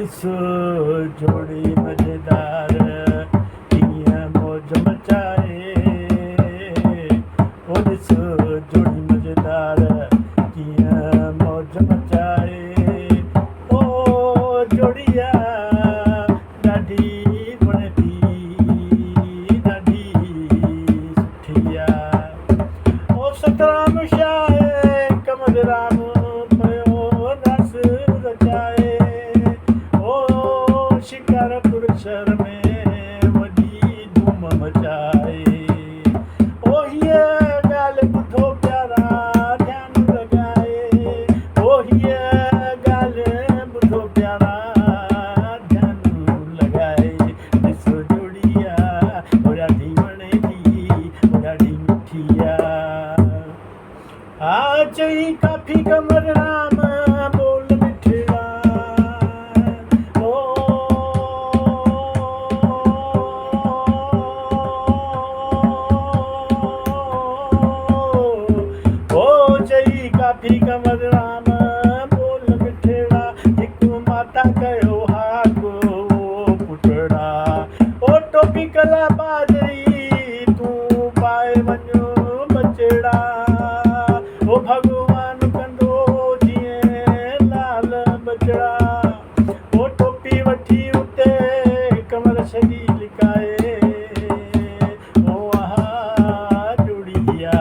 ॾिसो जोड़ी मज़ेदार कीअं मौज मचाए। ओ ॾिसो जोड़ी मज़ेदार कीअं मौज मचाए। ओ जोड़िया ॾाढी वणे थी, ॾाढी सुठी आहे। ओ सतराम शाह कमर राम पयो रस रचाए। ओ शिकारपुर शहर में वॾी धूम मचाए। ओ हीअ ॻाल्हि ॿुधो प्यारा ध्यानु लॻाए। ओ हीअ ॻाल्हि ॿुधो प्यारा ध्यानु लॻाए। ॾिसो जोड़िया ओ ॾाढी वणे थी, ओ ॾाढी मिठी आहे। हा चई काफ़ी कमर राम बोल मिठड़ा। ओ चई काफ़ी कमर राम बोल मिठड़ा। हिकु माता कयो हाको पुटड़ा। ओ टोपी कला बाजरी तूं पाए वञो बचड़ा। ओ भगवान कंदो जीअं लाल बचड़ा। ओ टोपी वठी उते कमर छॾी लिकाए। ओ आहा जोड़िया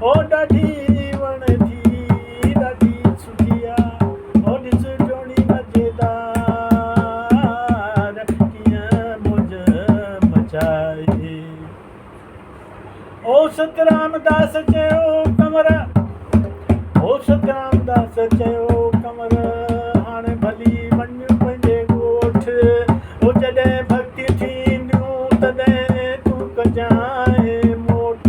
ओ ॾाढी वणे थी, ॾाढी सुठी आहे। ओ ॾिस जोड़ी मज़ेदार कीअं मौज मचाए। ओ सतराम दास चयो कमर, ओ सतराम दास चयो कमर हाणे भली वञ पंहिंजे ॻोठ। ओ जॾहिं भक्ति थींदियूं तॾहिं तूं कजांइ मोट।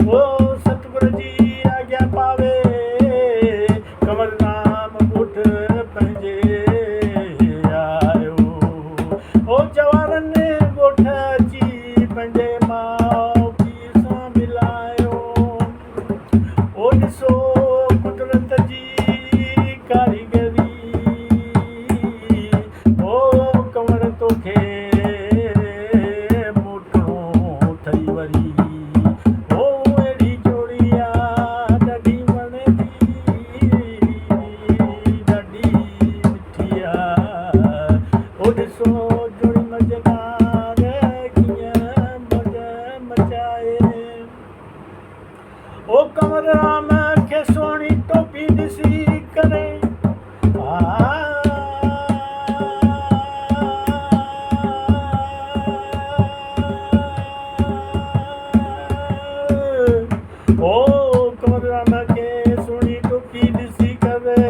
ओ सतगुर जी आज्ञा पावे कमर राम ॻोठ पंहिंजे आयो। ओ जवाननि ॻोठ अची पंहिंजे माउ पीउ सां मिलायो। ओ ॾिसो कुदरत जी कारीगरी। ओ कंवर तोखे मोटो ठही वरी। ओ अहिड़ी जोड़िया ॾाढी वणे थी, ॾाढी मिठी आहे। ओ ॾिसो जोड़ी मज़ेदार कीअं मौज मचाए। ओ कंवर राम खे सुहिणी टोपी ॾिसी करे ओ कंवर राम खे सुहिणी टोपी ॾिसी करे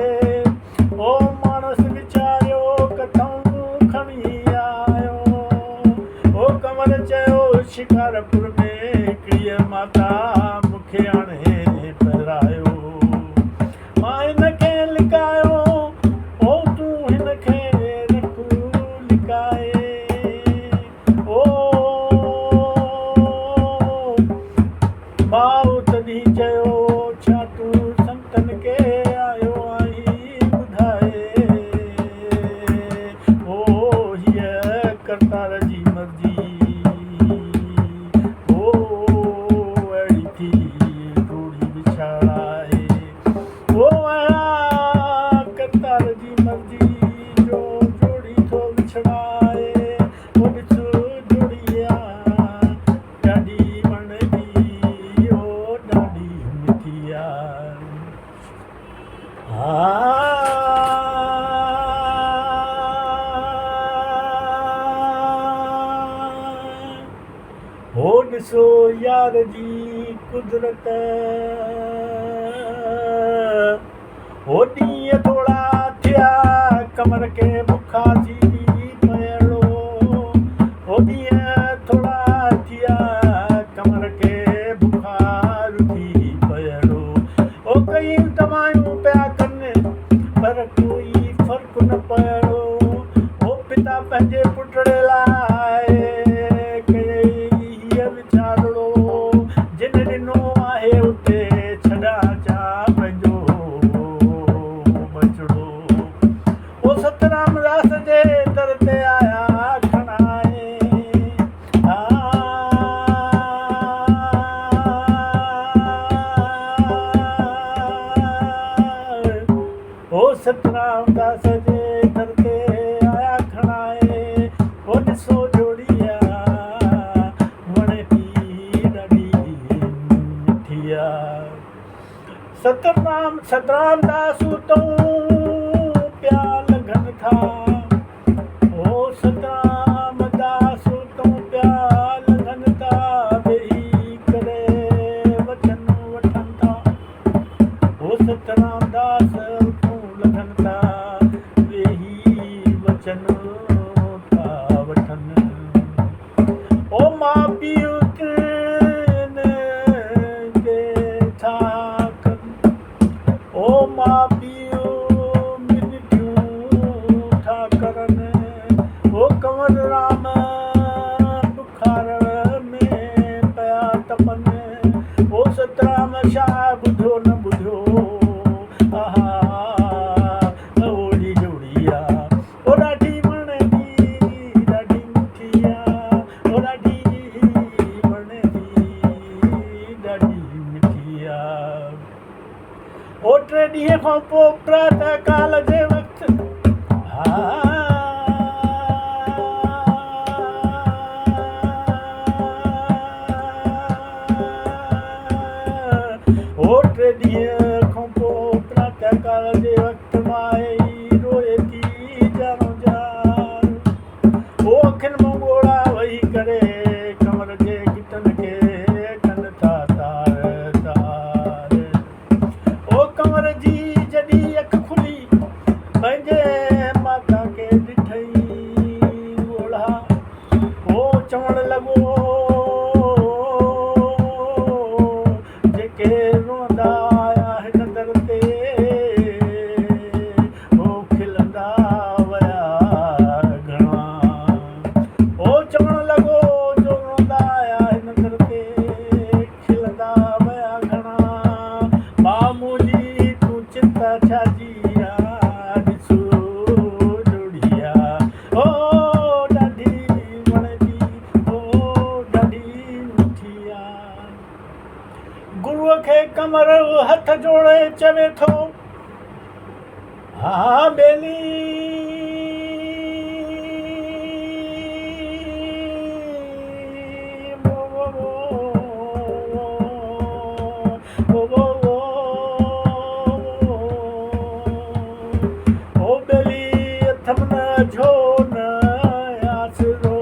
ओ मानस वीचारियो कथऊं खणी आयो। ओ कंवर चयो शिकारपुर में हिकिड़ीअ माता मूंखे हाणे पहिरायो। मां हिनखे लिकायो, ओ तूं हिनखे रख लिकाए। ओ माउ तॾहिं चयो छा तूं संतनि खे आयो आहीं ॿुधाए। ओ हीअ करतार जी मर्ज़ी। ओ अहिड़ी थी जोड़ी विछाड़ाए। ओ अहिड़ा करतार जी मर्ज़ी जो जोड़ी थो विछड़ाए। ओ ॾिस जोड़िया ॾाढी वणे थी, ओ ॾाढी मिठी आहे। हो ॾिसो यार जी कुदरत। हो ॾींहं थोड़ा थिया कमर खे बुखा थी पयड़ो। हो ॾींहं थोड़ा थिया कमर खे बुखार थी पयड़ो। ओ कई दवायूं पिया कनि पर कोई फ़र्क़ु न पयड़ो। ओ पिता पंहिंजे पुटड़े लाइ हीअ वीचारड़ो जिन ॾिनो आहे उते छॾा चा पंहिंजो बचड़ो। सतराम दास तो प्या लघन था। ओ सतराम दास तो प्या लघन था, वेही करे वचन वठन था। ओ सतराम दास तो लघन था, वेही वचन था वठन। ओ मां पीउ ओ मां पीउ मिनटियूं था करन। ओ कंवर राम बुखार में पया तपन। ओ सतराम शाह ॿुधो न ॿुधो, आहा ओड़ी जोड़िया। ओ ॾाढी वणंदी ॾाढी मिठी आ, ओ ॾाढी वणंदी ॾाढी मिठी आ। ओ 3 ॾींहं खां पोइ प्रातः काल जे वक़्तु ओ 3 ॾींहं खां पोइ प्रातः काल जे वक़्तु माई रोए थी जानो जार। ओ अखियुनि मां ॻोढ़ा वेही करे कंवर जे गिटनि खे कनि था तार तार। ओ कंवर जी जॾहिं अख खुली पंहिंजे माता खे ॾिठई ॻोढ़ा। ओ चवण लॻो जेके रोंदा आया हिन दर ते, ओ खिलंदा विया घणा। ओ चवण लॻो जो रोंदा आया हिन दर ते, खिलंदा विया घणा। मां मुंहिंजी तूं चिंता छाजी आ, ॾिसो जोड़िया। ओ ॾाढी वणंदी, ओ ॾाढी मिठी आ। गुरूअ खे कंवर हथ जोड़े चवे थो, हा बेली ओ बेली अथम न झो न आसरो,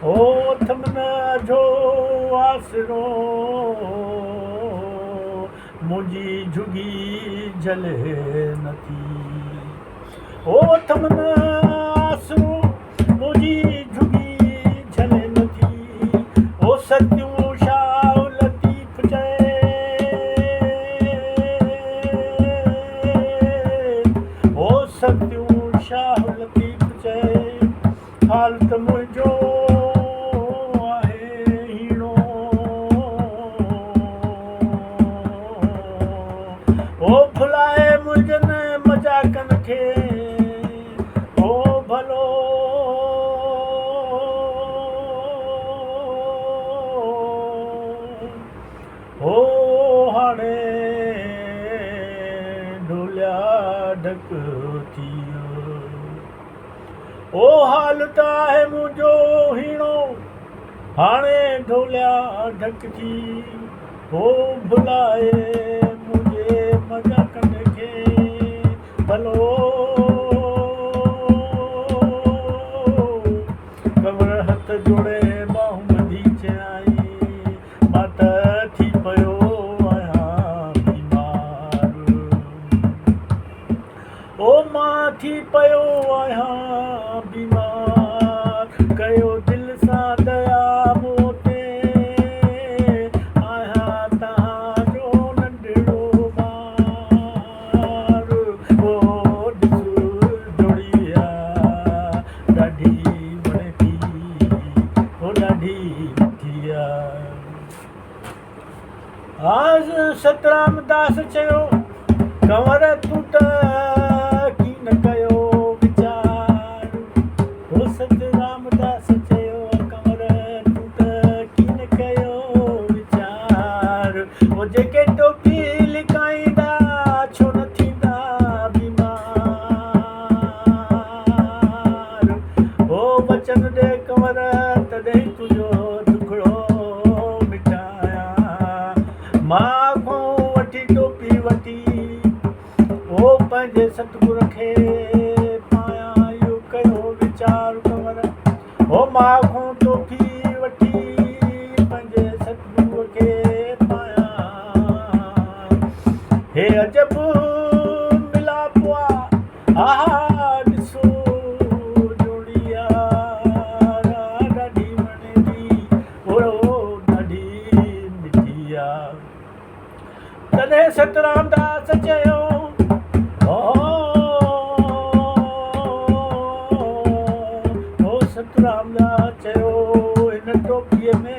ओ अथम न झो आसरो, मुंहिंजी झुगी झले नथी। ओ अथम न आसरो, मुंहिंजी झुगी झले नथी। ओ सतियूं शाह लतीफ़ चए, ओ सतियूं शाह लतीफ़ चए, हाल त मुंहिंजो आहे हीणो। ओ भुलाए मुंहिंजनि मजाकनि खे, ओ भलो ओ हाणे ढोलिया ढक थी वियो। ओ हाल त आहे मुंहिंजो हीणो, हाणे ढोलिया ढक थी। ओ भुलाए मुंहिंजे मजाकनि खे, भलो कंवर हथ जोड़े बाहूं ॿधी चयाई, मां त थी पियो आहियां बीमार। ओ मां थी पियो आहियां बीमार, कयो दिलि सां दया मूं ते, आहियां तव्हांजो नंढड़ो ॿार। ओ ॾिस जोड़िया ॾाढी वणंदी, ओ ॾाढी मिठी आ। आज सतराम दास चयो, कंवर तूं त कीन कयो वीचार। ओ सतराम दास चयो, कंवर तूं त कीन कयो वीचार। ओ जेके टोपी लिकाईंदा छो न थींदा बीमार। ओ वचन ॾे कंवर तॾहिं तुंहिंजो दुखड़ो मिटायां। मां सतराम दास चयो ओ सतराम दास चयो हिन टोपीअ में